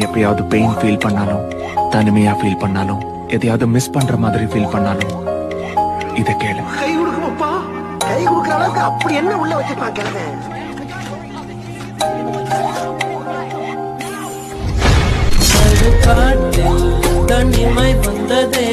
எப்பயாவது pain feel பண்ணாலும், தனிமையா ஃபீல் பண்ணாலும், எதையாவது மிஸ் பண்ற மாதிரி ஃபீல் பண்ணாலும் இத கேளு. கை கொடுக்குறப்பா, கை கொடுக்குற அளவுக்கு அப்படி என்ன உள்ள வச்சிருப்பான் கிழமை. காட்டில் தனிமை வந்ததே